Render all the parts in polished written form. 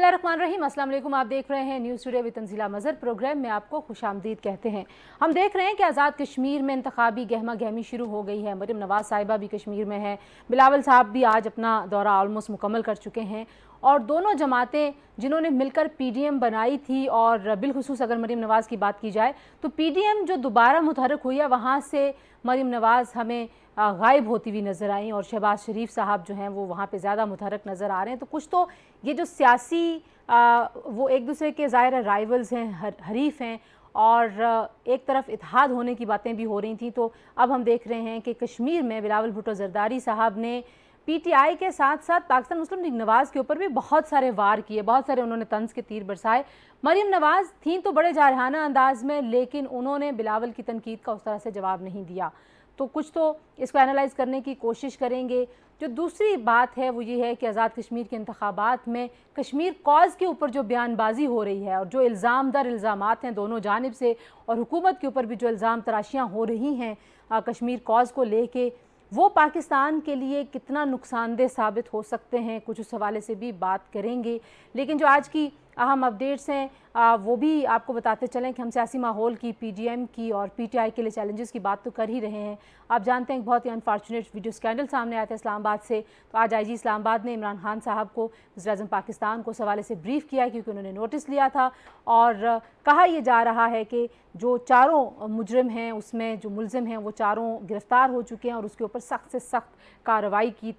बिस्मिल्लाहिर्रहमानिर्रहीम, अस्सलाम वालेकुम। आप देख रहे हैं news today with Tanzeela Mazhar. Program में आपको खुशामदीद कहते हैं। हम देख रहे हैं कि आज़ाद कश्मीर में इंतखाबी गहमा गहमी शुरू हो गई है। मरीम नवाज़ साहिबा भी कश्मीर में है, बिलावल साहब भी आज अपना दौरा ऑलमोस्ट मुकम्मल कर चुके हैं और दोनों जमातें जिन्होंने मिलकर PDM बनाई थी, और बिलखुसूस अगर मरीम नवाज़ की बात की जाए तो PDM जो दोबारा मुतहरक हुई है वहाँ से मरीम नवाज़ हमें गायब होती हुई नज़र आई और शहबाज शरीफ साहब जो हैं वो वहाँ पे ज़्यादा मुतहरक नज़र आ रहे हैं। तो कुछ तो ये जो सियासी वो एक दूसरे के ज़ाहिर राइवल्स हैं, हरीफ हैं, और एक तरफ इत्तेहाद होने की बातें भी हो रही थी। तो अब हम देख रहे हैं कि कश्मीर में बिलावल भुट्टो जरदारी साहब ने PTI के साथ साथ पाकिस्तान मुस्लिम लीग नवाज़ के ऊपर भी बहुत सारे वार किए, बहुत सारे उन्होंने तंज के तीर बरसाए। मरीम नवाज़ थी तो बड़े जारहाना अंदाज में, लेकिन उन्होंने बिलावल की तनकीद का उस तरह से जवाब नहीं दिया। तो कुछ तो इसको एनालाइज करने की कोशिश करेंगे। जो दूसरी बात है वो ये है कि आज़ाद कश्मीर के इंतखाबात में कश्मीर कॉज के ऊपर जो बयानबाजी हो रही है और जो इल्ज़ाम दर इल्ज़ामात हैं दोनों जानिब से, और हुकूमत के ऊपर भी जो इल्ज़ाम तराशियाँ हो रही हैं कश्मीर कॉज को लेके, वो पाकिस्तान के लिए कितना नुकसानदेह साबित हो सकते हैं, कुछ उस हवाले से भी बात करेंगे। लेकिन जो आज की अहम अपडेट्स हैं वो भी आपको बताते चलें कि हम सियासी माहौल की, PDM की और PTI के लिए चैलेंजेस की बात तो कर ही रहे हैं। आप जानते हैं बहुत ही अनफॉर्चुनेट वीडियो स्कैंडल सामने आया था इस्लामाबाद से। तो आज IG इस्लामाबाद ने इमरान खान साहब को, वज़ीर-ए-आज़म पाकिस्तान को, इस हवाले से ब्रीफ किया है क्योंकि उन्होंने नोटिस लिया था और कहा यह जा रहा है कि जो चारों मुजरिम हैं उसमें जो मुलजिम हैं वो चारों गिरफ्तार हो चुके हैं और उसके ऊपर सख्त से सख्त कार्रवाई की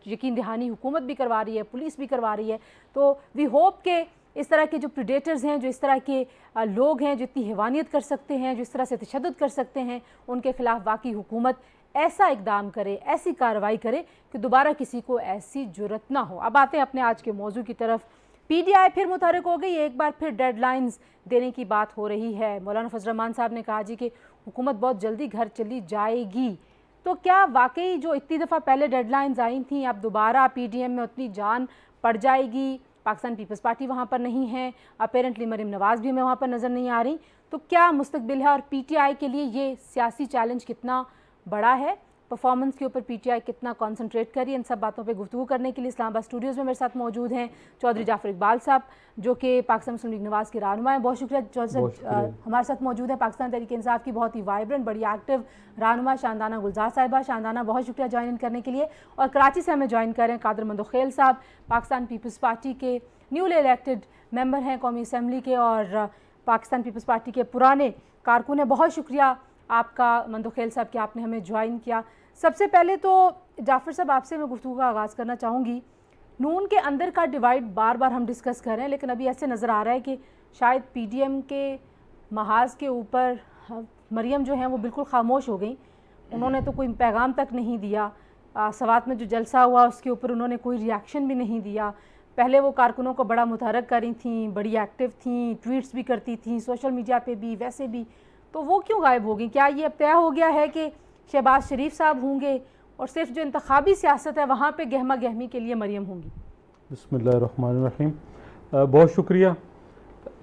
यकीन दहानी हुकूमत भी करवा रही है, पुलिस भी करवा रही है। तो वी होप के इस तरह के जो प्रेडेटर्स हैं, जो इस तरह के लोग हैं जो इतनी हैवानियत कर सकते हैं, जो इस तरह से तशद्दुद कर सकते हैं, उनके खिलाफ वाकई हुकूमत ऐसा इकदाम करे, ऐसी कार्रवाई करे कि दोबारा किसी को ऐसी जुर्रत ना हो। अब आते हैं अपने आज के मौजू की तरफ। PTI फिर मुतहरक हो गई, एक बार फिर डेडलाइंस देने की बात हो रही है। मौलाना फजल रहमान साहब ने कहा जी कि हुकूमत बहुत जल्दी घर चली जाएगी। तो क्या वाकई जो इतनी दफ़ा पहले डेडलाइंस आई थी अब दोबारा PDM में उतनी जान पड़ जाएगी? पाकिस्तान पीपल्स पार्टी वहाँ पर नहीं है, अपेरेंटली मरीम नवाज़ भी हमें वहाँ पर नज़र नहीं आ रही। तो क्या मुस्तकबिल है और PTI के लिए ये सियासी चैलेंज कितना बड़ा है, परफॉर्मेंस के ऊपर PTI कितना कॉन्सनट्रेट करिए, इन सब बातों पे गुफ्तगू करने के लिए इस्लामाबाद स्टूडियोज़ में मेरे साथ मौजूद हैं चौधरी जाफर इकबाल साहब जो कि पाकिस्तान मुस्लिम लीग नवाज़ के रहनुमा हैं। बहुत शुक्रिया चौधरी साहब हमारे साथ मौजूद है। पाकिस्तान तहरीक इंसाफ की बहुत ही वाइब्रेंट, बड़ी एक्टिव रहनुमा शानदाना गुलजार साहिबा, शानदाना बहुत शुक्रिया ज्वाइन इन करने के लिए। और कराची से हमें ज्वाइन करें कादर मंदोखेल साहब, पाकिस्तान पीपल्स पार्टी के न्यूली इलेक्टेड मेंबर हैं कौमी असम्बली के और पाकिस्तान पीपल्स पार्टी के पुराने कारकुन हैं। बहुत शुक्रिया आपका मंदोखेल साहब कि आपने हमें ज्वाइन किया। सबसे पहले तो जाफ़र साहब आपसे मैं गुफ्तगू का आगाज़ करना चाहूँगी। नून के अंदर का डिवाइड बार बार हम डिस्कस कर रहे हैं, लेकिन अभी ऐसे नज़र आ रहा है कि शायद PDM के महाज के ऊपर मरियम जो हैं वो बिल्कुल खामोश हो गई। उन्होंने तो कोई पैगाम तक नहीं दिया। सवात में जो जलसा हुआ उसके ऊपर उन्होंने कोई रिएक्शन भी नहीं दिया। पहले वो कारकुनों को बड़ा मुतहरक करी थी, बड़ी एक्टिव थी, ट्वीट्स भी करती थी, सोशल मीडिया पे भी, वैसे भी। तो वो क्यों गायब हो गई? क्या ये अब तय हो गया है कि शहबाज शरीफ साहब होंगे और सिर्फ जो इंतखाबी सियासत है वहाँ पे गहमा गहमी के लिए मरियम होंगी? बिस्मिल्लाहिर्रहमानिर्रहीम, बहुत शुक्रिया।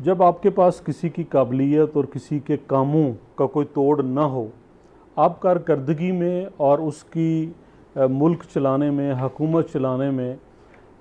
जब आपके पास किसी की काबिलियत और किसी के कामों का कोई तोड़ ना हो, आप कारकर्दगी में और उसकी मुल्क चलाने में, हुकूमत चलाने में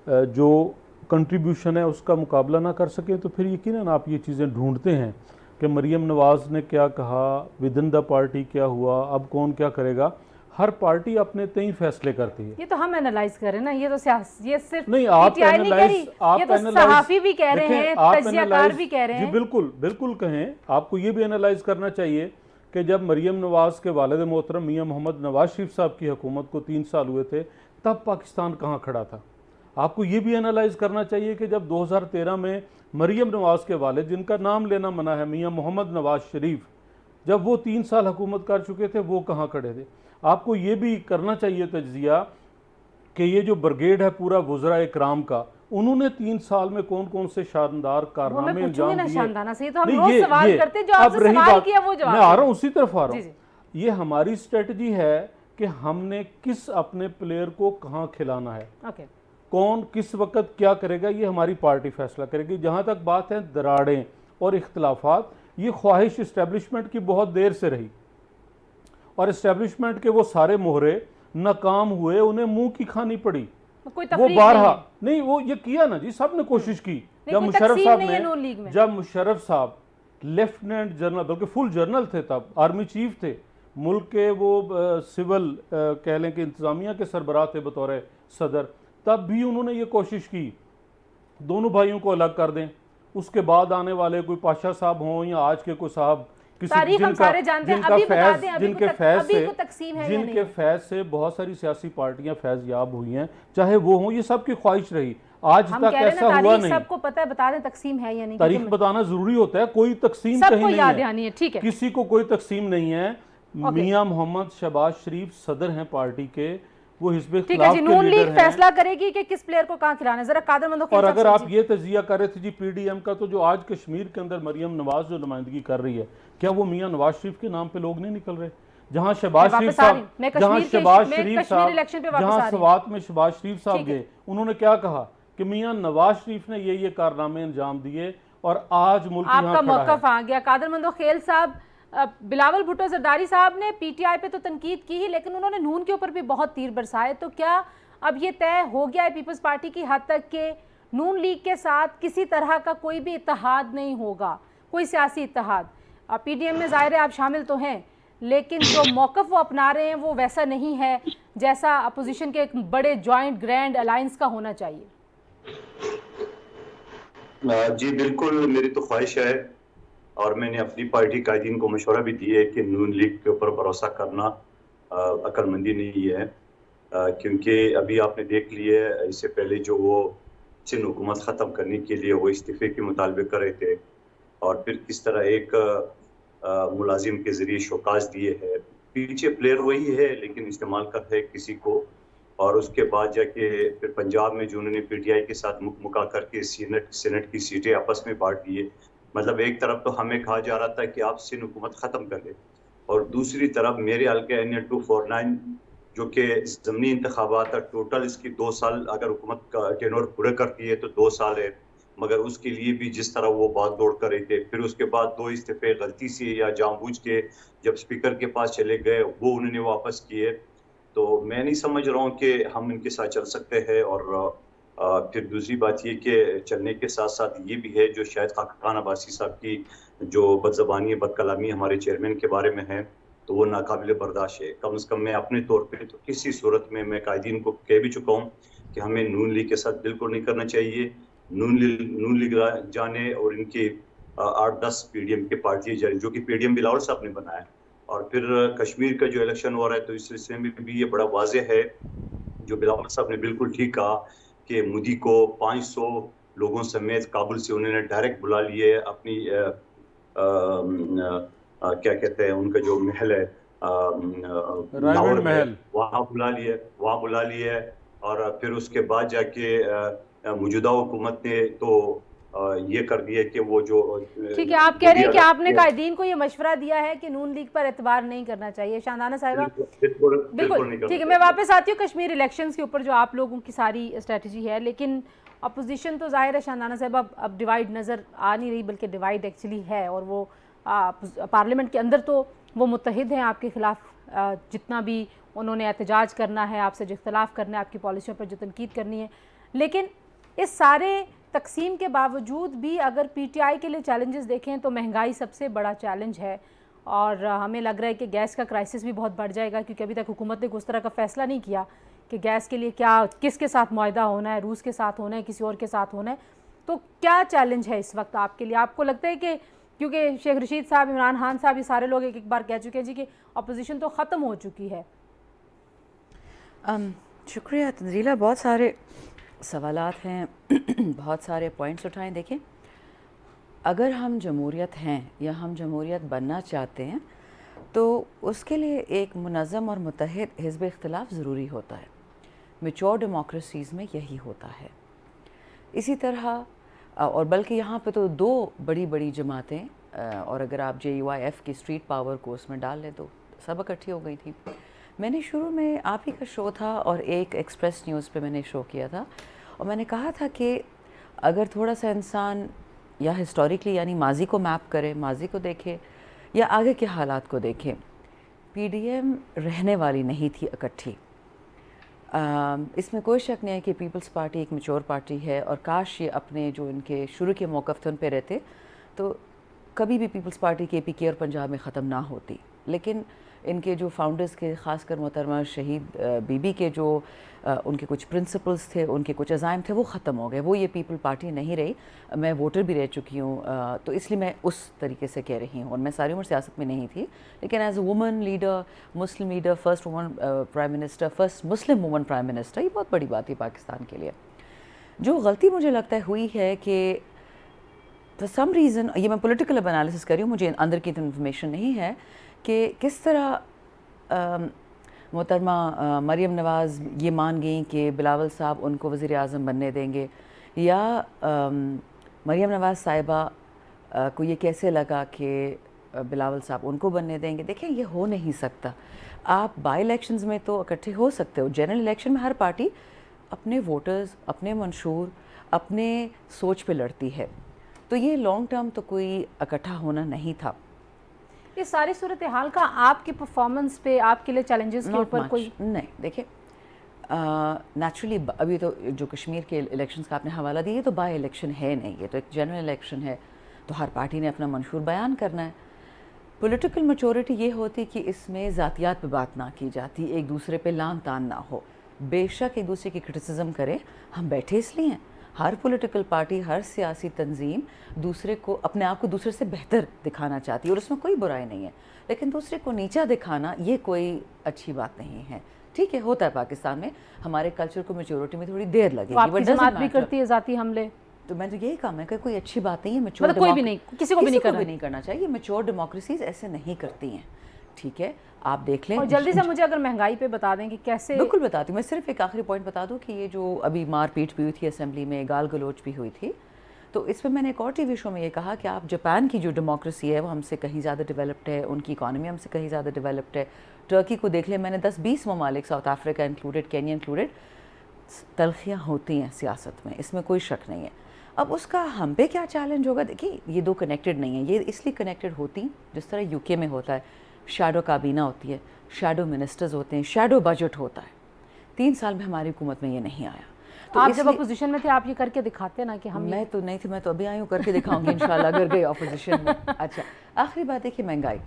जो कंट्रीब्यूशन है उसका मुकाबला ना कर सके, तो फिर यकीनन आप ये चीज़ें ढूंढते हैं कि मरियम नवाज़ ने क्या कहा, विदिन द पार्टी क्या हुआ, अब कौन क्या करेगा। हर पार्टी अपने तय फैसले करती है। ये तो हम एनालाइज कर रहे हैं ना, ये तो ये सिर्फ नहीं, आप एनालाइज, ये तो सहाफ़ी भी कह रहे हैं, तज्ज़ियाकार भी कह रहे हैं। जी बिल्कुल बिल्कुल कहें। आपको ये भी एनालाइज करना चाहिए कि जब मरियम नवाज़ के वालिद मोहतरम मियाँ मोहम्मद नवाज शरीफ साहब की हुकूमत को 3 साल हुए थे, तब पाकिस्तान कहाँ खड़ा था। आपको ये भी एनालाइज करना चाहिए कि जब 2013 में मरियम नवाज़ के वालिद, जिनका नाम लेना मना है, मियाँ मोहम्मद नवाज शरीफ, जब वो 3 साल हुकूमत कर चुके थे, वो कहाँ खड़े थे। आपको ये भी करना चाहिए तज्जिया कि ये जो ब्रिगेड है पूरा वज़रा इकराम का, उन्होंने 3 साल में कौन कौन से शानदार कारनामे अंजाम दिए। मैं आ रहा हूँ, उसी तरफ आ रहा हूँ। ये हमारी स्ट्रेटजी है कि हमने किस अपने प्लेयर को कहाँ खिलाना है, कौन किस वक्त क्या करेगा, ये हमारी पार्टी फैसला करेगी। जहाँ तक बात है दराड़ें और इख्तलाफात, ये ख्वाहिश इस्टेब्लिशमेंट की बहुत देर से रही और इस्टेब्लिशमेंट के वो सारे मोहरे नाकाम हुए, उन्हें मुंह की खानी पड़ी। कोई वो बारहा नहीं, वो ये किया ना जी, सब ने कोशिश की जब कोई मुशर्रफ तकसीम साहब नहीं है नून लीग में। जब मुशर्रफ साहब लेफ्टिनेंट जनरल बल्कि फुल जनरल थे, तब आर्मी चीफ थे, मुल्क के वो सिविल कह लें कि इंतज़ामिया के सरबराह थे बतौर सदर, तब भी उन्होंने ये कोशिश की दोनों भाइयों को अलग कर दें। उसके बाद आने वाले कोई पाशा साहब हों या आज के कोई साहब, तारीख हम सारे जानते हैं, अभी बता दें, अभी जिनके फैज से बहुत सारी सियासी पार्टियां फैज याब हुई हैं, चाहे वो हों, ये सबकी ख्वाहिश रही, आज तक ऐसा हुआ नहीं। सबको पता है, बता दें तकसीम है या नहीं, तारीख बताना जरूरी होता है, कोई तकसीम कहीं नहीं है, ठीक है, किसी को कोई तकसीम नहीं है। मियां मोहम्मद शहबाज शरीफ सदर हैं पार्टी के, वो हिज़्ब इख्तिलाफ के नून लीग लीडर हैं। फैसला करेगी कि किस प्लेयर को कहां खिलाना है, जरा कादर मंदो। और अगर आप ये तजिया कर रहे थे जी पीडीएम का, तो जो आज कश्मीर के अंदर मरियम नवाज जो नुमाइंदगी कर रही है, क्या वो मियां नवाज शरीफ के नाम पे लोग नहीं निकल रहे? जहां शहबाज शरीफ साहब, जहां शहबाज शरीफ साहब, जहां सवात में शहबाज शरीफ साहब गए, उन्होंने क्या कहा कि मियां नवाज शरीफ ने ये कारनामे अंजाम दिए और आज मुल्क आपका मौकफ आ गया। कादर मंदो खेल साहब, बिलावल भुट्टो जरदारी साहब ने पीटीआई पे तो तनकीद की ही, लेकिन उन्होंने नून के ऊपर भी बहुत तीर बरसाए, तो क्या अब ये तय हो गया है पीपल्स पार्टी की हद तक के नून लीग के साथ किसी तरह का कोई भी इत्तेहाद नहीं होगा, कोई सियासी इत्तेहाद? पीडीएम में ज़ाहिर है आप शामिल तो हैं, लेकिन जो मौक़िफ़ वो अपना रहे हैं वो वैसा नहीं है जैसा अपोजिशन के एक बड़े जॉइंट ग्रैंड अलायंस का होना चाहिए। जी बिल्कुल, मेरी तो ख्वाहिश है और मैंने अपनी पार्टी कायदीन को मशवरा भी दिया है कि नून लीग के ऊपर भरोसा करना अक्लमंदी नहीं है, क्योंकि अभी आपने देख लिया इससे पहले जो वो सिंध हुकूमत ख़त्म करने के लिए वो इस्तीफ़े के मुतालबे कर रहे थे और फिर किस तरह एक मुलाजिम के ज़रिए शोकाज दिए है। पीछे प्लेयर वही है लेकिन इस्तेमाल कर है किसी को, और उसके बाद जाके फिर पंजाब में जो उन्होंने पीटीआई के साथ मुका करके सीनेट की सीटें आपस में बांट दिए। मतलब एक तरफ तो हमें कहा जा रहा था कि आप सिंध हुकूमत ख़त्म कर लें, और दूसरी तरफ मेरे हल्के NN 249 जो कि ज़मीनी इंतखाबात है, टोटल इसकी 2 साल अगर हुकूमत का टेनोर पूरा करती है तो 2 साल है, मगर उसके लिए भी जिस तरह वो बात दौड़ कर रहे थे, फिर उसके बाद 2 इस्तीफे गलती से या जानबूझ के जब स्पीकर के पास चले गए वो उन्होंने वापस किए। तो मैं नहीं समझ रहा हूँ कि हम इनके साथ चल सकते हैं। और फिर दूसरी बात ये कि चलने के साथ साथ ये भी है जो शायद खान अब्बासी साहब की जो बदज़बानी बदकलामी हमारे चेयरमैन के बारे में है तो वो नाकाबिल बर्दाश्त है। कम से कम मैं अपने तौर पे तो किसी सूरत में मैं कायदीन को कह भी चुका हूँ कि हमें नून लीग के साथ बिल्कुल नहीं करना चाहिए। नून लीग जाने और इनकी 8-10 पीडीएम के पार्टी जो कि पीडीएम बिलावल साहब ने बनाया, और फिर कश्मीर का जो इलेक्शन हो रहा है तो इस सिलसिले में भी ये बड़ा वाज़ेह है जो बिलावल साहब ने बिल्कुल ठीक कहा कि मोदी को 500 लोगों समेत काबुल से उन्होंने डायरेक्ट बुला लिए अपनी क्या कहते हैं उनका जो महल है लाहौर महल, वहाँ बुला लिए और फिर उसके बाद जाके मौजूदा हुकूमत ने तो ये कर दिया कि वो जो ठीक है, आप कह रहे हैं कि आपने कायदीन को ये मशवरा दिया है कि नून लीग पर एतबार नहीं करना चाहिए। शाहनाना साहिबा बिल्कुल ठीक है, मैं वापस आती हूँ कश्मीर इलेक्शंस के ऊपर जो आप लोगों की सारी स्ट्रेटजी है, लेकिन अपोजिशन तो जाहिर है शाहनाना साहिबा अब डिवाइड नज़र आ नहीं रही, बल्कि डिवाइड एक्चुअली है, और वो पार्लियामेंट के अंदर तो वो मुत्तहिद हैं आपके खिलाफ, जितना भी उन्होंने एहतजाज करना है, आपसे जो इख्तलाफ करना है, आपकी पॉलिसियों पर जो तनकीद करनी है, लेकिन इस सारे तकसीम के बावजूद भी अगर पीटीआई के लिए चैलेंजेस देखें तो महंगाई सबसे बड़ा चैलेंज है, और हमें लग रहा है कि गैस का क्राइसिस भी बहुत बढ़ जाएगा, क्योंकि अभी तक हुकूमत ने उस तरह का फ़ैसला नहीं किया कि गैस के लिए क्या किसके साथ मुआहदा होना है, रूस के साथ होना है, किसी और के साथ होना है। तो क्या चैलेंज है इस वक्त आपके लिए? आपको लगता है कि क्योंकि शेख रशीद साहब, इमरान खान साहब, ये सारे लोग एक बार कह चुके हैं जी कि अपोजिशन तो ख़त्म हो चुकी है? शुक्रिया तंजीला, बहुत सारे सवालात हैं, बहुत सारे पॉइंट्स उठाएं। देखें, अगर हम जमहूरियत हैं या हम जमहूरियत बनना चाहते हैं तो उसके लिए एक मुनज़्ज़म और मुत्तहिद हिज़्ब इख्तिलाफ ज़रूरी होता है। मैच्योर डेमोक्रेसीज़ में यही होता है। इसी तरह और बल्कि यहाँ पे तो 2 बड़ी बड़ी जमातें, और अगर आप JUIF की स्ट्रीट पावर को उसमें डाल लें तो सब इकट्ठी हो गई थी। मैंने शुरू में आप ही का शो था और एक एक्सप्रेस न्यूज़ पे मैंने शो किया था, और मैंने कहा था कि अगर थोड़ा सा इंसान या हिस्टोरिकली यानी माजी को मैप करे, माजी को देखे या आगे के हालात को देखें, PDM रहने वाली नहीं थी इकट्ठी। इसमें कोई शक नहीं है कि पीपल्स पार्टी एक मैच्योर पार्टी है, और काश ये अपने जो इनके शुरू के मौक़िफ़ थे उन पे रहते तो कभी भी पीपल्स पार्टी KPK और पंजाब में ख़त्म ना होती। लेकिन इनके जो फाउंडर्स के, ख़ासकर मोहतरमा शहीद बीबी के जो उनके कुछ प्रिंसिपल्स थे, उनके कुछ अज़ाइम थे, वो ख़त्म हो गए। वो ये पीपल पार्टी नहीं रही। मैं वोटर भी रह चुकी हूँ, तो इसलिए मैं उस तरीके से कह रही हूँ। और मैं सारी उम्र सियासत में नहीं थी, लेकिन as a woman leader, Muslim leader, first woman prime minister, first Muslim woman prime minister, ये बहुत बड़ी बात है पाकिस्तान के लिए। जो गलती मुझे लगता है हुई है कि फॉर सम रीज़न, ये मैं पॉलिटिकल एनालिसिस कर रही हूँ, मुझे अंदर की इन्फॉर्मेशन नहीं है कि किस तरह मोहतरमा मरीम नवाज़ ये मान गई कि बिलावल साहब उनको वज़ीर आज़म बनने देंगे, या मरीम नवाज़ साहिबा को ये कैसे लगा कि बिलावल साहब उनको बनने देंगे। देखें, ये हो नहीं सकता। आप बाई इलेक्शंस में तो इकट्ठे हो सकते हो, जनरल इलेक्शन में हर पार्टी अपने वोटर्स, अपने मंशूर, अपने सोच पे लड़ती है। तो ये लॉन्ग टर्म तो कोई इकट्ठा होना नहीं था। ये सारी सूरत हाल का आपके परफॉर्मेंस पे, आपके लिए चैलेंजेस के ऊपर कोई नहीं? देखिए, नेचुरली अभी तो जो कश्मीर के इलेक्शंस का आपने हवाला दिया, ये तो बाई इलेक्शन है नहीं, ये तो एक जनरल इलेक्शन है। तो हर पार्टी ने अपना मंशूर बयान करना है। पॉलिटिकल मैच्योरिटी ये होती कि इसमें ज़ातियात पे बात ना की जाती, एक दूसरे पे लान तान ना हो। बेशक एक दूसरे की क्रिटिसिज्म करे, हम बैठे इसलिए हैं। हर पॉलिटिकल पार्टी, हर सियासी तंजीम दूसरे को, अपने आप को दूसरे से बेहतर दिखाना चाहती है, और उसमें कोई बुराई नहीं है। लेकिन दूसरे को नीचा दिखाना ये कोई अच्छी बात नहीं है। ठीक है, होता है पाकिस्तान में, हमारे कल्चर को मैच्योरिटी में थोड़ी देर लगेगी। आपकी जमात भी करती है ज़ाती हमले, तो मैं तो यही कहा है कि कोई अच्छी बात नहीं है। मैच्योर मतलब कोई भी नहीं, किसी को भी नहीं करना चाहिए। मैच्योर डेमोक्रेसीज ऐसे नहीं करती हैं। ठीक है, आप देख लें। और जल्दी से मुझे अगर महंगाई पे बता दें कि कैसे। बिल्कुल बताती हूँ। मैं सिर्फ एक आखिरी पॉइंट बता दूँ कि ये जो अभी मारपीट भी हुई थी असेंबली में, गाल गलोच भी हुई थी, तो इस पर मैंने एक और टीवी शो में ये कहा कि आप जापान की जो डेमोक्रेसी है वो हमसे कहीं ज़्यादा डेवलप्ड है, उनकी इकॉनमी हमसे कहीं ज़्यादा डेवलप्ड है। टर्की को देख लें, मैंने 10-20 ममालिक, South Africa included, Kenya included, तलखियाँ होती हैं सियासत में, इसमें कोई शक नहीं है। अब उसका हम पे क्या चैलेंज होगा? देखिए, ये दो कनेक्टेड नहीं है। ये इसलिए कनेक्टेड होती जिस तरह यूके में होता है, शैडो काबीना होती है, शैडो मिनिस्टर्स होते हैं, शैडो बजट होता है। 3 साल में हमारी हुकूमत में ये नहीं आया। तो आप जब अपोजिशन में थे, आप ये करके दिखाते ना कि हम। मैं तो नहीं थी, मैं तो अभी आई हूँ, करके दिखाऊंगी इंशाल्लाह अगर गई अपोजिशन में। अच्छा, आखिरी बात है कि महंगाई,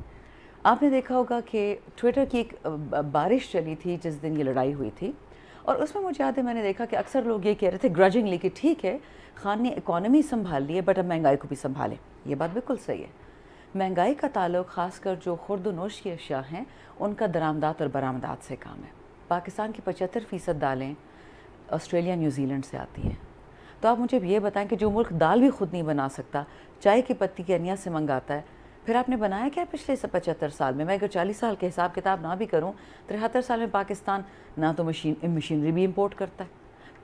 आपने देखा होगा कि ट्विटर की एक बारिश चली थी जिस दिन ये लड़ाई हुई थी, और उसमें मुझे याद है मैंने देखा कि अक्सर लोग ये कह रहे थे ग्रजिंगली कि ठीक है, खान ने इकॉनमी संभाल ली है, बट अब महंगाई को भी संभालें। ये बात बिल्कुल सही है। महंगाई का ताल्लुक ख़ासकर जो खुर्द-व-नोश की अशिया हैं उनका दरामदात और बरामदात से काम है। पाकिस्तान की 75% दालें ऑस्ट्रेलिया, न्यूजीलैंड से आती हैं। तो आप मुझे ये बताएं कि जो मुल्क दाल भी खुद नहीं बना सकता, चाय की पत्ती केन्या से मंगाता है, फिर आपने बनाया क्या पिछले 75 साल में? मैं अगर 40 साल के हिसाब किताब ना भी करूँ, 73 साल में पाकिस्तान ना तो मशीनरी भी इम्पोर्ट करता है,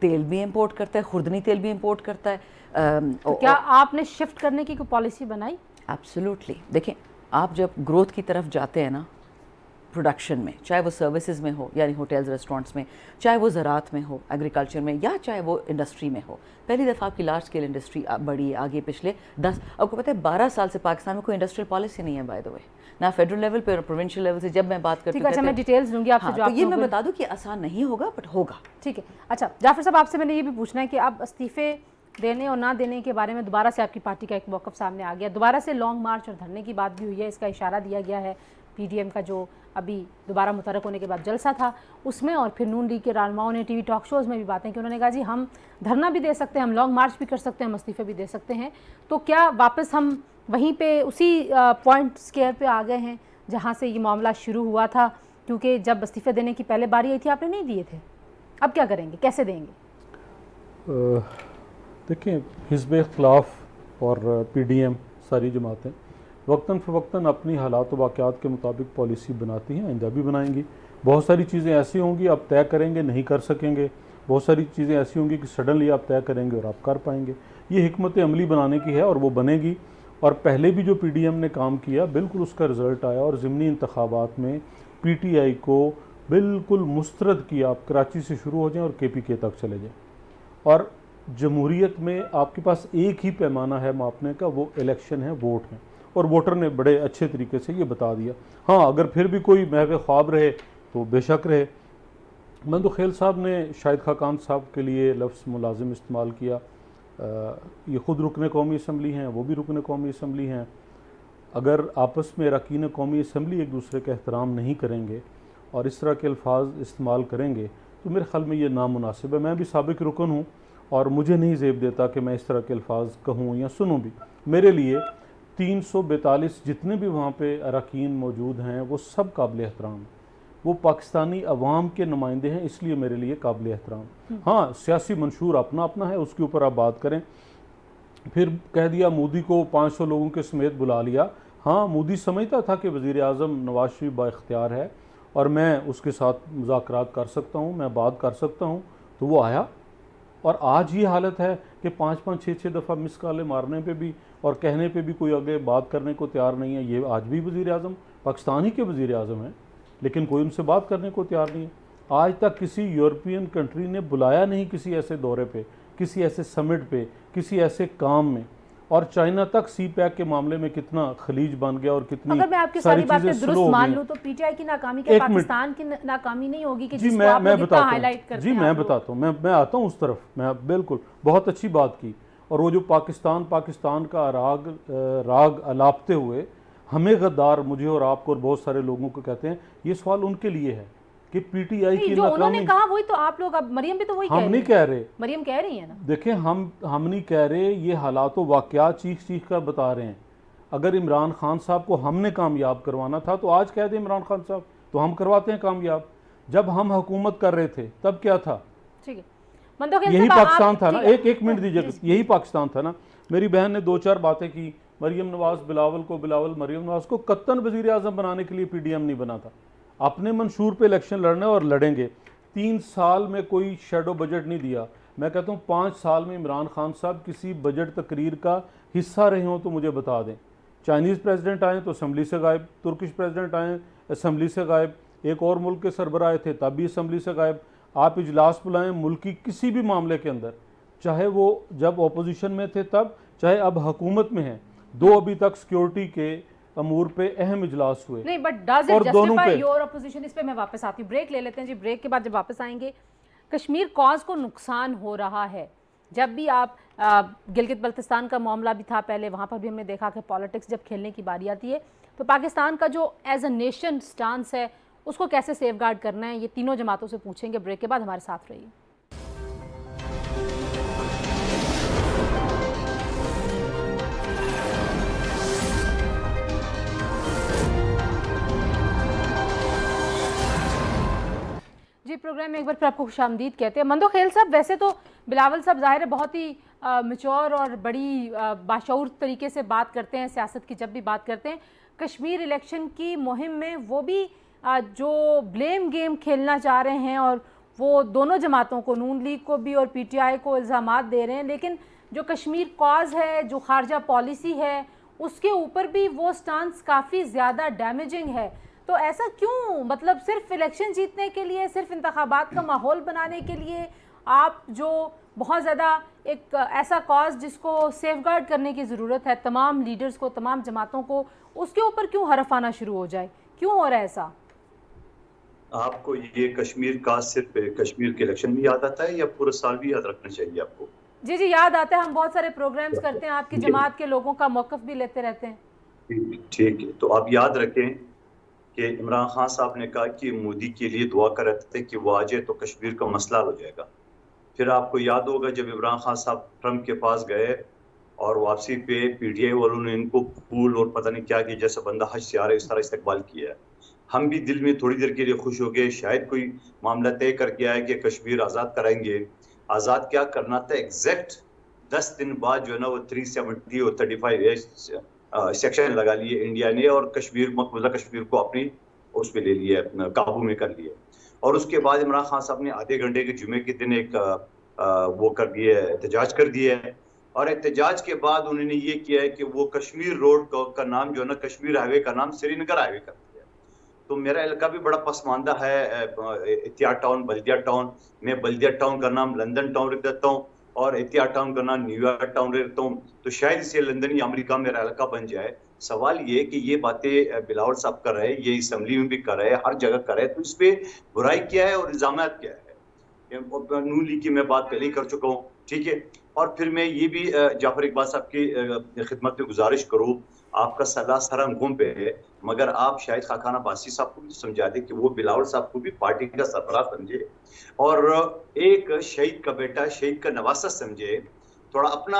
तेल भी इम्पोर्ट करता है, खुर्दनी तेल भी इम्पोर्ट करता है। तो क्या आपने शिफ्ट करने की कोई पॉलिसी बनाई? एब्सोल्युटली। देखें, आप जब ग्रोथ की तरफ जाते हैं ना, प्रोडक्शन में, चाहे वो सर्विसेज में हो, यानी होटल्स रेस्टोरेंट्स में, चाहे वो ज़राअत में हो, एग्रीकल्चर में, या चाहे वो इंडस्ट्री में हो, पहली दफ़ा आपकी लार्ज स्केल इंडस्ट्री बढ़ी आगे पिछले 10, आपको पता है 12 साल से पाकिस्तान में कोई इंडस्ट्रियल पॉलिसी नहीं है बाय द वे, ना फेडरल लेवल पे और प्रोविंशियल लेवल से। जब मैं बात करती हूँ, अच्छा, मैं डिटेल्स दूंगी आपसे। जो तो ये मैं बता दूँ कि आसान नहीं होगा, बट होगा। ठीक है। अच्छा जाफर साहब, आपसे मैंने ये भी पूछना है कि अब इस्तीफे देने और ना देने के बारे में दोबारा से आपकी पार्टी का एक मौक़िफ़ सामने आ गया, दोबारा से लॉन्ग मार्च और धरने की बात भी हुई है, इसका इशारा दिया गया है। PDM का जो अभी दोबारा मुतरक होने के बाद जलसा था उसमें, और फिर नून लीग के रहनुमाओं ने टीवी टॉक शोज़ में भी बातें की, उन्होंने कहा जी हम धरना भी दे सकते हैं, हम लॉन्ग मार्च भी कर सकते हैं, हम इस्तीफे भी दे सकते हैं। तो क्या वापस हम वहीं पे उसी पॉइंट स्केयर पे आ गए हैं जहाँ से ये मामला शुरू हुआ था? क्योंकि जब इस्तीफे देने की पहले बारी आई थी आपने नहीं दिए थे, अब क्या करेंगे, कैसे देंगे? देखिए, हिज़्ब इख्तिलाफ और PDM सारी जमातें वक्तन फ़वक्तन अपनी हालात व वाक़यात के मुताबिक पॉलिसी बनाती हैं, आइंदा भी बनाएंगी। बहुत सारी चीज़ें ऐसी होंगी आप तय करेंगे नहीं कर सकेंगे, बहुत सारी चीज़ें ऐसी होंगी कि सडनली आप तय करेंगे और आप कर पाएंगे। ये हिकमत अमली बनाने की है और वो बनेगी। और पहले भी जो PDM ने काम किया बिल्कुल उसका रिज़ल्ट आया, और ज़िमनी इंतखाबात में PTI को बिल्कुल मुस्तरद किया। आप कराची से शुरू हो जाएँ और KPK तक चले जाएँ, और जमहूरियत में आपके पास एक ही पैमाना है मापने का, वो इलेक्शन है, वोट है। और वोटर ने बड़े अच्छे तरीके से ये बता दिया। हाँ, अगर फिर भी कोई महव ख्वाब रहे तो बेशक रहे, मंदो खेल साहब ने शाहिद खाकान साहब के लिए लफ्ज़ मुलाजिम इस्तेमाल किया। ये ख़ुद रुकन कौमी असम्बली हैं, वो भी रुकन कौमी असम्बली हैं। अगर आपस में अरकान कौमी असम्बली एक दूसरे का एहतराम नहीं करेंगे और इस तरह के अल्फाज इस्तेमाल करेंगे तो मेरे ख़्याल में ये नामुनासिब है। मैं भी साबिक रुकन हूँ और मुझे नहीं ज़ेब देता कि मैं इस तरह के अल्फाज कहूँ या सुनूँ भी। मेरे लिए 342 जितने भी वहाँ पे अरकान मौजूद हैं वो सब काबिल एहतराम हैं, वो पाकिस्तानी अवाम के नुमाइंदे हैं, इसलिए मेरे लिए काबिल एहतराम। हाँ, सियासी मंशूर अपना अपना है, उसके ऊपर आप बात करें। फिर कह दिया मोदी को 500 लोगों के समेत बुला लिया। हाँ, मोदी समझता था कि वज़ीर आज़म नवाज शरीफ बाइख्तियार है और मैं उसके साथ मुज़ाकरात कर सकता हूँ, मैं बात कर सकता हूँ, तो वो आया। और आज ये हालत है कि 5-5, 6-6 दफ़ा मिस कॉलें मारने पे भी और कहने पे भी कोई आगे बात करने को तैयार नहीं है। ये आज भी वज़ीर आज़म पाकिस्तान ही के वज़ीर आज़म हैं, लेकिन कोई उनसे बात करने को तैयार नहीं है। आज तक किसी यूरोपियन कंट्री ने बुलाया नहीं किसी ऐसे दौरे पे, किसी ऐसे समिट पे, किसी ऐसे काम में। और चाइना तक सी पैक के मामले में कितना खलीज बन गया और कितनी अगर मैं आपकी सारी बातें दुरुस्त मान लूं तो पीटीआई की नाकामी के पाकिस्तान की नाकामी नहीं होगी कि जिसको आप लोग इतना हाईलाइट करते हैं। जी मैं बताता हूँ, मैं आता हूँ उस तरफ। मैं बिल्कुल बहुत अच्छी बात की। और वो जो पाकिस्तान का राग अलापते हुए हमें गद्दार, मुझे और आपको और बहुत सारे लोगों को कहते हैं, ये सवाल उनके लिए है कि पीटीआई की जो उन्होंने कहा वही तो आप लोग, अब मरियम भी तो वही हम नहीं कह रहे, मरियम कह रही है ना। देखें, हम नहीं कह रहे, ये हालात वाक़यात चीख कर बता रहे हैं। अगर इमरान खान साहब को हमने कामयाब करवाना था तो आज कह दें इमरान खान साहब, तो हम करवाते हैं कामयाब। जब हम हुकूमत कर रहे थे तब क्या था? ठीक है, यही पाकिस्तान था ना। एक मिनट दीजिए, यही पाकिस्तान था ना। मेरी बहन ने 2-4 बातें की, मरियम नवाज मरियम नवाज को कत्तन वज़ीर आज़म बनाने के लिए पीडीएम नहीं बना था। अपने मंशूर पे इलेक्शन लड़ने और लड़ेंगे। 3 साल में कोई शेडो बजट नहीं दिया। मैं कहता हूँ 5 साल में इमरान खान साहब किसी बजट तकरीर का हिस्सा रहे हों तो मुझे बता दें। चाइनीज़ प्रेसिडेंट आए तो असम्बली से गायब, तुर्किश प्रेसिडेंट आए असम्बली से गायब, एक और मुल्क के सरबराह आए थे तब भी असम्बली से गायब। आप इजलास बुलाएं मुल्क की किसी भी मामले के अंदर, चाहे वो जब अपोजिशन में थे तब, चाहे अब हुकूमत में हैं, 2 अभी तक सिक्योरिटी के अमूर पे अहम इजलास हुए नहीं। But does it justify your opposition? इस पे मैं वापस आती हूँ, ब्रेक ले लेते हैं जी। ब्रेक के बाद जब वापस आएंगे, कश्मीर कॉज को नुकसान हो रहा है। जब भी आप गिलगित बल्तिस्तान का मामला भी था पहले, वहाँ पर भी हमने देखा कि पॉलिटिक्स जब खेलने की बारी आती है तो पाकिस्तान का जो एज अ नेशन स्टांस है उसको कैसे सेफगार्ड करना है, ये तीनों जमातों से पूछेंगे। ब्रेक के बाद हमारे साथ रहिए। जी, प्रोग्राम में एक बार फिर आपको खुशामदीद कहते हैं। मंदो खेल साहब, वैसे तो बिलावल साहब ज़ाहिर है बहुत ही मैच्योर और बड़ी बाशऊर तरीके से बात करते हैं सियासत की। जब भी बात करते हैं कश्मीर इलेक्शन की मुहिम में, वो भी जो ब्लेम गेम खेलना चाह रहे हैं और वो दोनों जमातों को, नून लीग को भी और पीटीआई को इल्ज़ामात दे रहे हैं। लेकिन जो कश्मीर कॉज है, जो खारजा पॉलिसी है, उसके ऊपर भी वो स्टांस काफ़ी ज़्यादा डैमेजिंग है। तो ऐसा क्यों? मतलब सिर्फ इलेक्शन जीतने के लिए, सिर्फ इंतखाबात का माहौल बनाने के लिए आप जो बहुत ज़्यादा एक ऐसा कॉज जिसको सेफगार्ड करने की ज़रूरत है तमाम लीडर्स को, तमाम जमातों को, उसके ऊपर क्यों हरफ आना शुरू हो जाए? क्यों हो रहा है ऐसा? आपको ये कश्मीर का सिर्फ कश्मीर के इलेक्शन भी याद आता है या पूरा साल भी याद रखना चाहिए आपको? जी याद आता है। हम बहुत सारे प्रोग्राम्स करते हैं, आपकी जमात के लोगों का मौक़िफ़ भी लेते रहते हैं। ठीक है, तो आप याद रखें कि इमरान खान साहब ने कहा कि मोदी के लिए दुआ कर रहे थे कि वो आ जाए तो कश्मीर का मसला हो जाएगा। फिर आपको याद होगा जब इमरान खान साहब ट्रंप के पास गए और वापसी पे पीटीआई वालों ने इनको फूल और पता नहीं क्या कि जैसा बंदा हज से आ रहा है इस तरह इस्तकबाल किया है। हम भी दिल में थोड़ी देर के लिए खुश हो गए, शायद कोई मामला तय करके आया कि कश्मीर आज़ाद कराएंगे। आज़ाद क्या करना था, एग्जैक्ट 10 दिन बाद जो है ना वो 370 और 35 सेक्शन लगा लिए इंडिया ने और कश्मीर, मकबूजा कश्मीर को अपनी उस पर ले लिया, काबू में कर लिया। और उसके बाद इमरान खान साहब ने आधे घंटे के जुमे के दिन एक वो कर दिए, एहतजाज कर दिया है। और एहतजाज के बाद उन्होंने ये किया है कि वो कश्मीर रोड का नाम जो है ना, कश्मीर हाईवे का नाम श्रीनगर हाईवे कर दिया। तो मेरा इलाका भी बड़ा पसमानदा है, एहतियात टाउन, बल्दिया टाउन। मैं बल्दिया टाउन का नाम लंदन टाउन रख देता हूँ और एहतियात टाउन का नाम न्यूयॉर्क टाउन रखता हूँ। तो शायद इसे लंदनी अमेरिका मेरा इलाका बन जाए। सवाल ये कि ये बातें बिलावल साहब कर रहे हैं, ये असम्बली में भी कर रहे हैं, हर जगह कर रहे हैं, तो इस पे बुराई क्या है और इल्जामात क्या है? नून लीग की मैं बात पहले ही कर चुका हूँ, ठीक है। और फिर मैं ये भी जाफर इकबाल साहब की खिदमत में गुजारिश करूँ, आपका सलाह सरंगों पे है, मगर आप शायद खाकाना बासी साहब को भी समझा दें कि वो बिलावल साहब को भी पार्टी का सरबराह समझे और एक शहीद का बेटा शहीद का नवासा समझे। थोड़ा अपना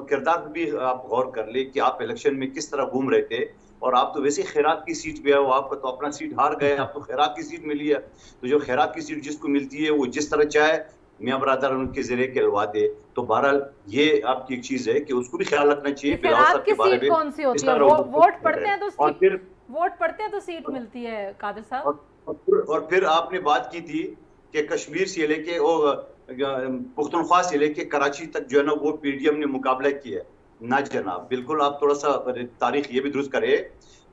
किरदार भी आप गौर कर ले कि आप इलेक्शन में किस तरह घूम रहे थे, और आप तो वैसे खैरात की सीट पे हो, आपका तो अपना सीट हार गए, आपको खैरात की सीट मिली है, तो जो खैरात की सीट जिसको मिलती है वो जिस तरह चाहे मियां बरादर उनके जरिए कहलवा दे। तो बहरहाल ये आपकी एक चीज है कि उसको भी ख्याल रखना चाहिए। बिलावल साहब के बारे में कौन सी होती है? वोट पड़ते हैं तो और फिर वोट पड़ते हैं तो सीट मिलती है कादिर साहब। और फिर आपने बात की थी कि कश्मीर से लेके पुख्तनख्वा से लेके कराची तक जो है ना वो पीडीएम ने मुकाबला किया है। ना जनाब, बिल्कुल आप थोड़ा सा तारीख ये भी दुरुस्त करें,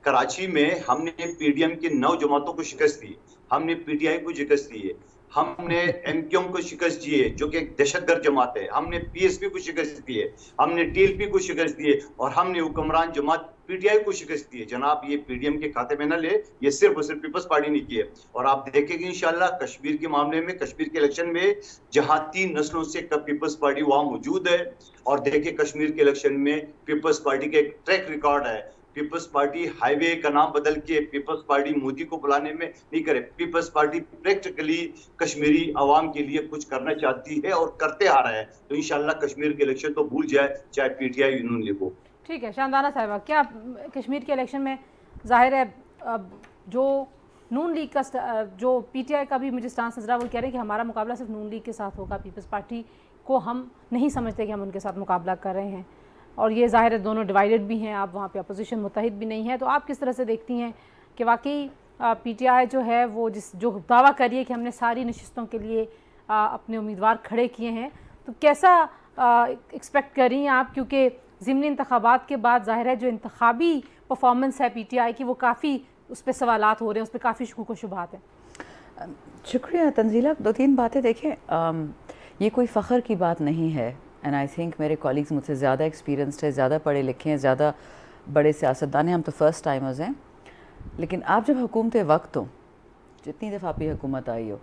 कराची में हमने पीडीएम की 9 जमातों को शिकस्त दी, हमने पीटीआई को शिकस्त दी है, हमने एमक्यूएम को शिकस्त दी है जो कि एक दहशतगर्द जमात है, हमने पीएसपी को शिकस्त दी है, हमने टीएलपी को शिकस्त दी है, और हमने हुक्मरान जमात पीटीआई को शिकस्त दी है। जनाब ये पीडीएम के खाते में न ले, ये सिर्फ और सिर्फ पीपल्स पार्टी ने की है। और आप देखेंगे इंशाल्लाह कश्मीर के मामले में, कश्मीर के इलेक्शन में, जहां 3 नस्लों से पीपल्स पार्टी वहां मौजूद है, और देखिए कश्मीर के इलेक्शन में पीपल्स पार्टी का एक ट्रैक रिकॉर्ड है। पीपल्स पार्टी हाईवे का नाम बदल के पीपल्स पार्टी मोदी को बुलाने में नहीं करे, पीपल्स पार्टी प्रैक्टिकली कश्मीरी आवाम के लिए कुछ करना चाहती है और करते आ रहा है। तो इंशाल्लाह कश्मीर के इलेक्शन तो भूल जाए, चाहे पीटीआई नून लीग हो। ठीक है शानदाना साहिबा, क्या कश्मीर के इलेक्शन में जाहिर है जो नून लीग का जो पीटीआई का भी मुझे स्टांस नजर आ, वो कह रहे हैं कि हमारा मुकाबला सिर्फ नून लीग के साथ होगा, पीपल्स पार्टी को हम नहीं समझते कि हम उनके साथ मुकाबला कर रहे हैं, और ये जाहिर है दोनों डिवाइडेड भी हैं, आप वहाँ पे अपोजिशन मुत्तहिद भी नहीं है। तो आप किस तरह से देखती हैं कि वाकई पीटीआई जो है वो जो दावा करिए कि हमने सारी नशिस्तों के लिए अपने उम्मीदवार खड़े किए हैं, तो कैसा एक्सपेक्ट कर रही हैं आप? क्योंकि ज़िमनी इंतखाबात के बाद जाहिर है जो इंतखाबी परफॉर्मेंस है पीटीआई की वो काफ़ी उस पर सवालात हो रहे हैं, उस पर काफ़ी शुकूक व शुबहात हैं। शुक्रिया तंजीला। 2-3 बातें देखें, ये कोई फ़ख्र की बात नहीं है, एंड आई थिंक मेरे कॉलीग्स मुझसे ज़्यादा एक्सपीरियंस्ड है, ज़्यादा पढ़े लिखे हैं, ज़्यादा बड़े सियासतदान हैं, हम तो फर्स्ट टाइमर्स हैं। लेकिन आप जब हुकूमत वक्त हो, जितनी दफ़ा आपकी हुकूमत आई हो,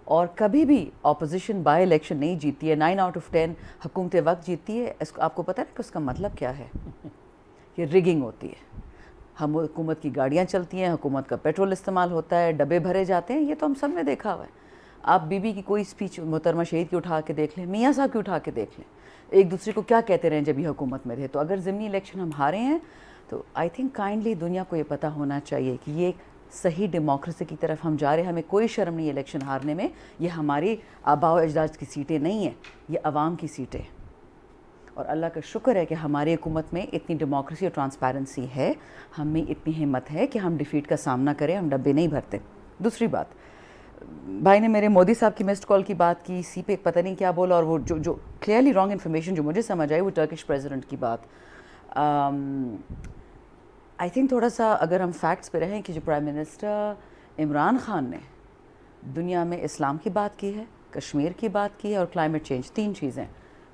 और कभी भी अपोजिशन बाय इलेक्शन नहीं जीती है, 9 आउट ऑफ 10 हुकूमत वक्त जीती है, इसको आपको पता है कि उसका मतलब क्या है? ये रिगिंग होती है। हम हुकूमत की गाड़ियाँ चलती हैं, हुकूमत का पेट्रोल इस्तेमाल होता है, डब्बे भरे जाते हैं, ये तो हम सब ने देखा हुआ है। आप बीबी की कोई स्पीच मोहतरमा शहीद की उठा के देख लें, मियाँ साहब की उठा के देख लें, एक दूसरे को क्या कहते रहे जब ये हुकूमत में थे। तो अगर ज़िमनी इलेक्शन हम हारे हैं तो आई थिंक काइंडली दुनिया को ये पता होना चाहिए कि ये सही डेमोक्रेसी की तरफ हम जा रहे हैं। हमें कोई शर्म नहीं है इलेक्शन हारने में, ये हमारी आबाओ अजदाद की सीटें नहीं हैं, ये अवाम की सीटें हैं। और अल्लाह का शुक्र है कि हमारी हुकूमत में इतनी डेमोक्रेसी और ट्रांसपेरेंसी है, हमें इतनी हिम्मत है कि हम डिफीट का सामना करें, हम डब्बे नहीं भरते। दूसरी बात, भाई ने मेरे मोदी साहब की मिस्ड कॉल की बात की, सी पे पता नहीं क्या बोला, और वो जो क्लियरली रॉन्ग इन्फॉर्मेशन जो मुझे समझ आई वो टर्किश प्रेसिडेंट की बात। आई थिंक थोड़ा सा अगर हम फैक्ट्स पे रहें कि जो प्राइम मिनिस्टर इमरान खान ने दुनिया में इस्लाम की बात की है, कश्मीर की बात की है और क्लाइमेट चेंज, 3 चीज़ें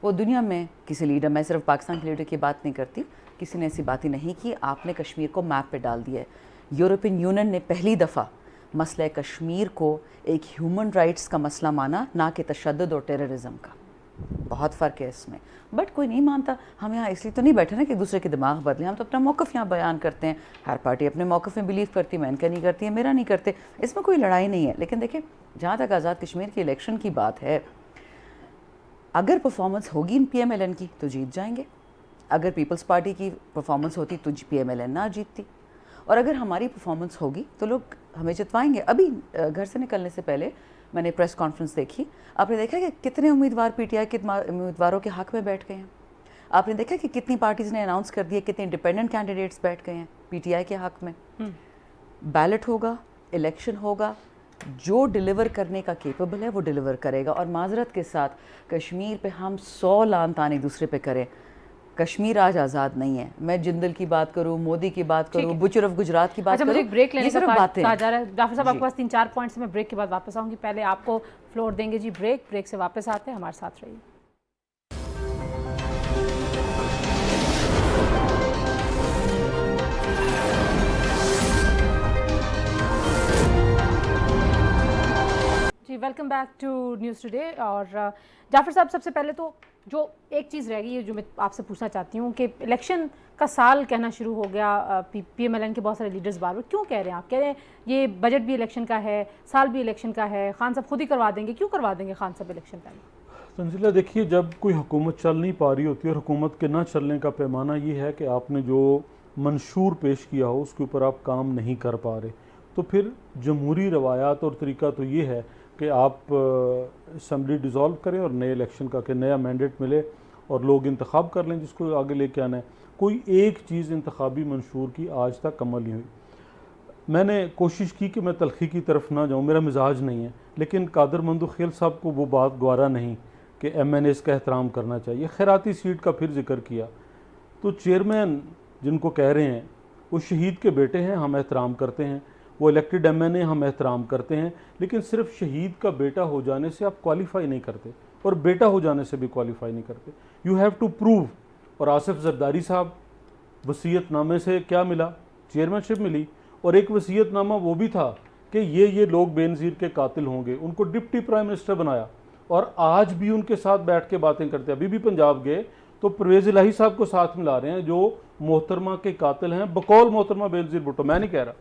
वो दुनिया में किसी लीडर, मैं सिर्फ पाकिस्तान के लीडर की बात नहीं करती, किसी ने ऐसी बात ही नहीं की। आपने कश्मीर को मैप पे डाल दिया है। यूरोपियन यूनियन ने पहली दफ़ा मसला कश्मीर को एक ह्यूमन राइट्स का मसला माना, ना कि तशद्दुद और टेररिज्म का। बहुत फ़र्क है इसमें, बट कोई नहीं मानता। हम यहाँ इसलिए तो नहीं बैठे ना कि एक दूसरे के दिमाग बदलें, हम तो अपना मौक़िफ़ यहाँ बयान करते हैं। हर पार्टी अपने मौक़िफ़ में बिलीव करती है, मैं इनका नहीं करती है, मेरा नहीं करते, इसमें कोई लड़ाई नहीं है। लेकिन देखिए, जहाँ तक आज़ाद कश्मीर के इलेक्शन की बात है, अगर परफॉर्मेंस होगी इन PMLN की तो जीत जाएंगे, अगर पीपल्स पार्टी की परफॉर्मेंस होती तो PMLN ना जीतती, और अगर हमारी परफॉर्मेंस होगी तो लोग हमें जितवाएंगे। अभी घर से निकलने से पहले मैंने प्रेस कॉन्फ्रेंस देखी, आपने देखा कि कितने उम्मीदवार PTI के उम्मीदवारों के हक़ में बैठ गए हैं। आपने देखा कि कितनी पार्टीज़ ने अनाउंस कर दिया, कितने इंडिपेंडेंट कैंडिडेट्स बैठ गए हैं PTI के हक़ में। बैलेट होगा, इलेक्शन होगा, जो डिलीवर करने का केपेबल है वो डिलीवर करेगा। और माजरत के साथ कश्मीर पे हम 100 लान तान एक दूसरे पे करें, कश्मीर आज आज़ाद नहीं है। मैं जिंदल की बात करूं, मोदी की बात करूं, बुचर ऑफ गुजरात की बात करूं, मुझे ब्रेक लेने ये सिर्फ बातें कहा जा रहा है। जाफर साहब आपके पास 3-4 पॉइंट्स मैं ब्रेक के बाद वापस आऊँगी, पहले आपको फ्लोर देंगे जी। ब्रेक से वापस आते हैं, हमारे साथ रहिए। जी, welcome back to News Today. और जाफर साहब, सबसे पहले तो जो एक चीज़ रह गई है जो मैं आपसे पूछना चाहती हूँ कि इलेक्शन का साल कहना शुरू हो गया। PMLN के बहुत सारे लीडर्स बार बार क्यों कह रहे हैं, आप कह रहे हैं ये बजट भी इलेक्शन का है, साल भी इलेक्शन का है, खान साहब खुद ही करवा देंगे। क्यों करवा देंगे खान साहब इलेक्शन पहले? तंजीला, देखिए, जब कोई हुकूमत चल नहीं पा रही होती है और हुकूमत के ना चलने का पैमाना ये है कि आपने जो मंशूर पेश किया हो उसके ऊपर आप काम नहीं कर पा रहे, तो फिर जमहूरी रवायात और तरीका तो ये है कि आप असम्बली डिज़ोल्व करें और नए इलेक्शन का कि नया मैंडेट मिले और लोग इंतखाब कर लें जिसको आगे लेके आना है। कोई एक चीज़ इंतखाबी मंशूर की आज तक अमल नहीं हुई। मैंने कोशिश की कि मैं तलखी की तरफ ना जाऊँ, मेरा मिजाज नहीं है, लेकिन कादर मंदू खेल साहब को वो बात गवारा नहीं कि MNAs का एहतराम करना चाहिए। खैराती सीट का फिर जिक्र किया, तो चेयरमैन जिनको कह रहे हैं वो शहीद के बेटे हैं, हम एहतराम करते हैं, वो इलेक्टेड MNA हम एहतराम करते हैं, लेकिन सिर्फ शहीद का बेटा हो जाने से आप क्वालिफाई नहीं करते और बेटा हो जाने से भी क्वालिफाई नहीं करते। You have to prove. और आसिफ जरदारी साहब, वसीयतनामे से क्या मिला? चेयरमैनशिप मिली, और एक वसीयतनामा वो भी था कि ये लोग बेनज़ीर के कातिल होंगे, उनको डिप्टी प्राइम मिनिस्टर बनाया और आज भी उनके साथ बैठ के बातें करते हैं। अभी भी पंजाब गए तो परवेज़ इलाही साहब को साथ मिला रहे हैं जो मोहतरमा के कातिल हैं, बकौल मोहतरमा बेनज़ीर भुट्टो। मैं नहीं कह रहा,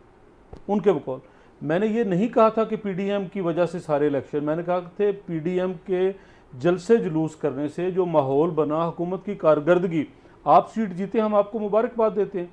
उनके बकौल। मैंने ये नहीं कहा था कि PDM की वजह से सारे इलेक्शन, मैंने कहा थे PDM के जलसे जुलूस करने से जो माहौल बना, हुकूमत की कारकर्दगी, आप सीट जीते, हम आपको मुबारकबाद देते हैं।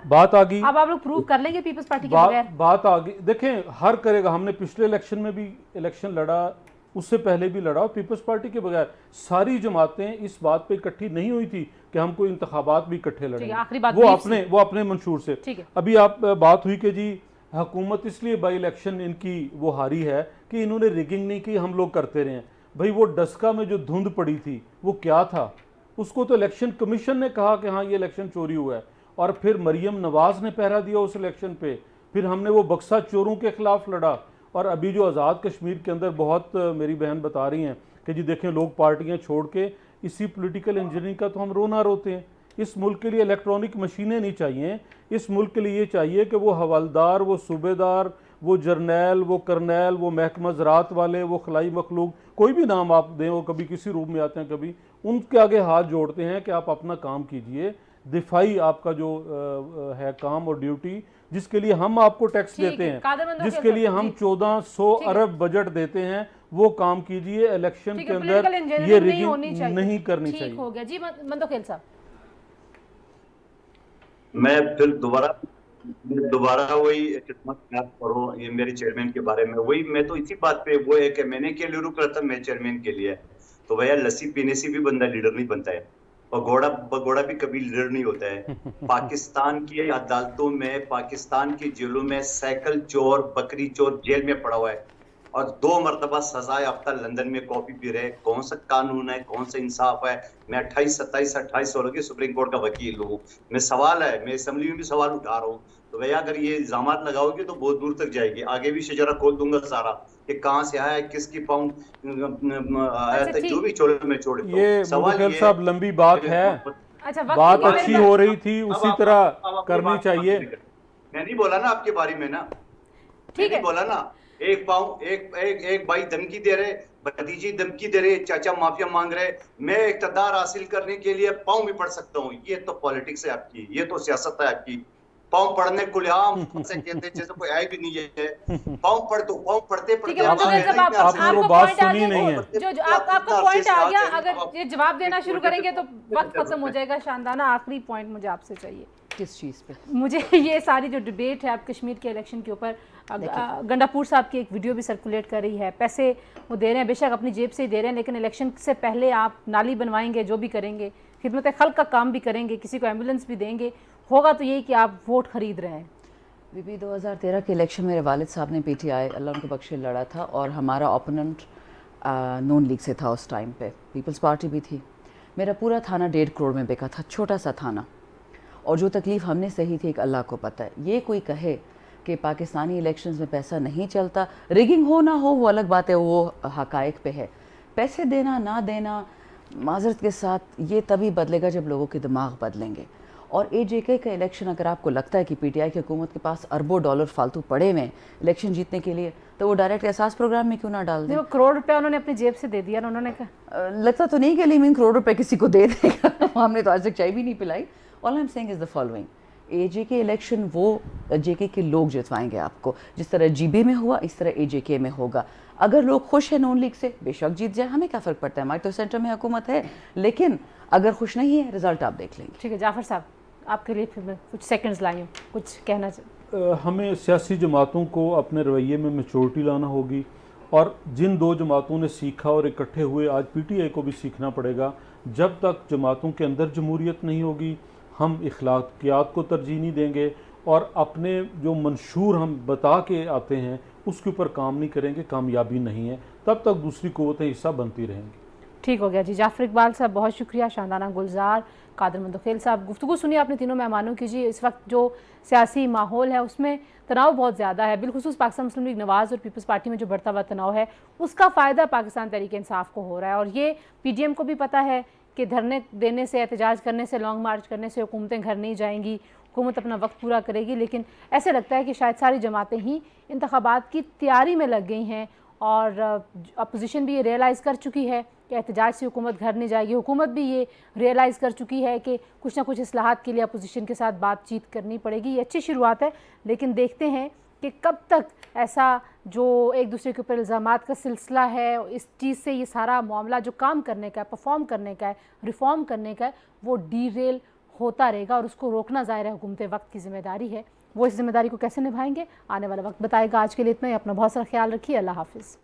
बात आ गई, अब आप लोग प्रूव कर लेंगे पीपल्स पार्टी के बगैर? बात आ गई, देखें, हर करेगा। हमने पिछले इलेक्शन में भी इलेक्शन लड़ा, उससे पहले भी लड़ा, और पीपल्स पार्टी के बगैर सारी जमातें इस बात पे इकट्ठी नहीं हुई थी कि हम कोई इंतखाबात भी इकट्ठे लड़ेंगे। आखिरी बात वो अपने मंशूर से। अभी आप बात हुई कि जी हुकूमत इसलिए बाई इलेक्शन इनकी वो हारी है कि इन्होंने रिगिंग नहीं की, हम लोग करते रहे हैं। भाई, वो डस्का में जो धुंध पड़ी थी वो क्या था? उसको तो इलेक्शन कमीशन ने कहा कि हाँ ये इलेक्शन चोरी हुआ है, और फिर मरियम नवाज ने पहरा दिया उस इलेक्शन पे। फिर हमने वो बक्सा चोरों के खिलाफ लड़ा। और अभी जो आज़ाद कश्मीर के अंदर बहुत मेरी बहन बता रही हैं कि जी देखें, लोग पार्टियां छोड़ के इसी पॉलिटिकल इंजीनियरिंग का तो हम रोना रोते हैं। इस मुल्क के लिए इलेक्ट्रॉनिक मशीनें नहीं चाहिए, इस मुल्क के लिए ये चाहिए कि वो हवलदार, वो सूबेदार, वो जर्नैल, वो करनैल, वो महकमा ज़राअत वाले, वो खलाई मखलूक, कोई भी नाम आप दें, वो कभी किसी रूप में आते हैं, कभी उनके आगे हाथ जोड़ते हैं कि आप अपना काम कीजिए, दिफाई आपका जो है काम और ड्यूटी, जिसके लिए हम आपको टैक्स देते हैं, जिसके लिए हम 1400 अरब बजट देते हैं, वो काम कीजिए। इलेक्शन के अंदर ये रिगिंग नहीं करनी चाहिए। हो गया जी। मंदोखेल साहब, मैं फिर दोबारा वही खिदमत करूँ ये मेरे चेयरमैन के बारे में। वही मैं तो इसी बात पे वो है कि मैंने के लिए रुक रहा था, मैं चेयरमैन के लिए। तो भैया, लस्सी पीने से भी बंदा लीडर नहीं बनता है, बगोड़ा भी कभी लीडर नहीं होता है। पाकिस्तान की अदालतों में, पाकिस्तान की जेलों में साइकिल चोर, बकरी चोर जेल में पड़ा हुआ है और 2 मरतबा सजाए याफ्ता लंदन में कॉफी पी रहे। कौन सा कानून है, कौन सा इंसाफ है? मैं 28 सोलह की सुप्रीम कोर्ट का वकील हूँ। मैं सवाल है, मैं असम्बली में भी सवाल उठा रहा हूँ। तो भैया, अगर ये इल्जामात लगाओगे तो बहुत दूर तक जाएगी। आगे भी शजरा खोल दूंगा सारा कि कहाँ से आया है, किसकी पाउंड आया था, जो भी छोड़े मैं छोड़ दूं। ये सवाल साहब लंबी बात है। अच्छा, बात अच्छी हो रही थी, उसी तरह करनी चाहिए। मैं नहीं बोला ना आपके बारे में ना, ठीक है, बोला ना। एक भाई धमकी दे रहे, भतीजी धमकी दे रहे, चाचा माफिया मांग रहे। मैं इक़्तिदार हासिल करने के लिए पाँव भी पढ़ सकता हूँ। ये तो पॉलिटिक्स है आपकी, ये तो सियासत है आपकी। पाँव पढ़ने को से कहते जैसे कोई आए भी नहीं है। पाँव पढ़ दो, पाँव पढ़ते पढ़ते आपने वो बात सुनी नहीं है। जो आपको पॉइंट आ गया, अगर ये जवाब देना शुरू करेंगे तो वक्त खत्म हो जाएगा। शानदाना आखिरी पॉइंट मुझे आपसे चाहिए। किस चीज़ पे? मुझे ये सारी जो डिबेट है आप कश्मीर के इलेक्शन के ऊपर, गंडापुर साहब की एक वीडियो भी सर्कुलेट कर रही है। पैसे वो दे रहे हैं, बेशक अपनी जेब से ही दे रहे हैं, लेकिन इलेक्शन से पहले आप नाली बनवाएंगे, जो भी करेंगे, खिदमत खल्क का काम भी करेंगे, किसी को एम्बुलेंस भी देंगे, होगा तो यही कि आप वोट खरीद रहे हैं। बीबी 2013 के इलेक्शन मेरे वालिद साहब ने PTI अल्लाह उनको बख्शे लड़ा था और हमारा ओपोनेंट नून लीग से था। उस टाइम पे पीपल्स पार्टी भी थी। मेरा पूरा थाना 1.5 करोड़ में बिका था, छोटा सा थाना, और जो तकलीफ़ हमने सही थी एक अल्लाह को पता है। ये कोई कहे कि पाकिस्तानी इलेक्शंस में पैसा नहीं चलता, रिगिंग हो ना हो वो अलग बात है, वो हकायक पे है। पैसे देना ना देना माजरत के साथ ये तभी बदलेगा जब लोगों के दिमाग बदलेंगे। और AJK का इलेक्शन अगर आपको लगता है कि PTI की हुकूमत के पास अरबों डॉलर फालतू पड़े हुए हैं इलेक्शन जीतने के लिए, तो वो डायरेक्ट एहसास प्रोग्राम में क्यों ना डाल दें? देखो करोड़ रुपया उन्होंने अपनी जेब से दे दिया ना, उन्होंने कहा लगता तो नहीं कि अलीमीन करोड़ रुपए किसी को दे देगा हमने तो आज तक चाय भी नहीं पिलाई। All I am saying is the following, AJK election वो JK के लोग जितवाएंगे आपको, जिस तरह GB में हुआ इस तरह AJK में होगा। अगर लोग खुश हैं नून लीग से, बेशक जीत जाए, हमें क्या फ़र्क पड़ता है, हमारी तो सेंटर में हुकूमत है। लेकिन अगर खुश नहीं है, रिजल्ट आप देख लेंगे। ठीक है जाफर साहब, आपके लिए फिर मैं कुछ सेकंड्स लाई हूँ, कुछ कहना चाहिए। हमें सियासी जमातों को अपने रवैये में मैच्योरिटी लाना होगी, और जिन दो जमातों ने सीखा और इकट्ठे हुए, आज PTI को भी सीखना पड़ेगा। जब तक जमातों के अंदर जमहूरियत नहीं होगी, हम इखलाकियात को तरजीह नहीं देंगे और अपने जो मंशूर हम बता के आते हैं उसके ऊपर काम नहीं करेंगे, कामयाबी नहीं है, तब तक दूसरी क़ुव्वतें हिस्सा बनती रहेंगी। ठीक हो गया जी। जाफर इकबाल साहब बहुत शुक्रिया, शांदाना गुलजार, कादर मंदोखेल साहब, गुफ्तगू सुनी आपने तीनों मेहमानों की जी। इस वक्त जो सियासी माहौल है उसमें तनाव बहुत ज़्यादा है, बिलखुसूस पाकिस्तान मुस्लिम लीग नवाज़ और पीपल्स पार्टी में जो बढ़ता हुआ तनाव है उसका फ़ायदा पाकिस्तान तहरीक इंसाफ को हो रहा है। और ये PDM को भी पता है कि धरने देने से, एहतजाज करने से, लॉन्ग मार्च करने से हुकूमतें घर नहीं जाएंगी, हुकूमत अपना वक्त पूरा करेगी। लेकिन ऐसे लगता है कि शायद सारी जमातें ही इंतखाबात की तैयारी में लग गई हैं और अपोजिशन भी ये रियलाइज़ कर चुकी है कि एहतजाज से हुकूमत घर नहीं जाएगी। हुकूमत भी ये रियलाइज़ कर चुकी है कि कुछ ना कुछ इस्लाहात के लिए अपोजिशन के साथ बातचीत करनी पड़ेगी। ये अच्छी शुरुआत है, लेकिन देखते हैं कि कब तक ऐसा जो एक दूसरे के ऊपर इल्ज़ामात का सिलसिला है, इस चीज़ से ये सारा मामला जो काम करने का है, परफॉर्म करने का है, रिफॉर्म करने का है, वो डीरेल होता रहेगा। और उसको रोकना ज़ाहिर है हुकूमत वक्त की ज़िम्मेदारी है। वो इस जिम्मेदारी को कैसे निभाएंगे आने वाला वक्त बताएगा। आज के लिए इतना ही। अपना बहुत सारा ख्याल रखिए। अल्लाह हाफिज़।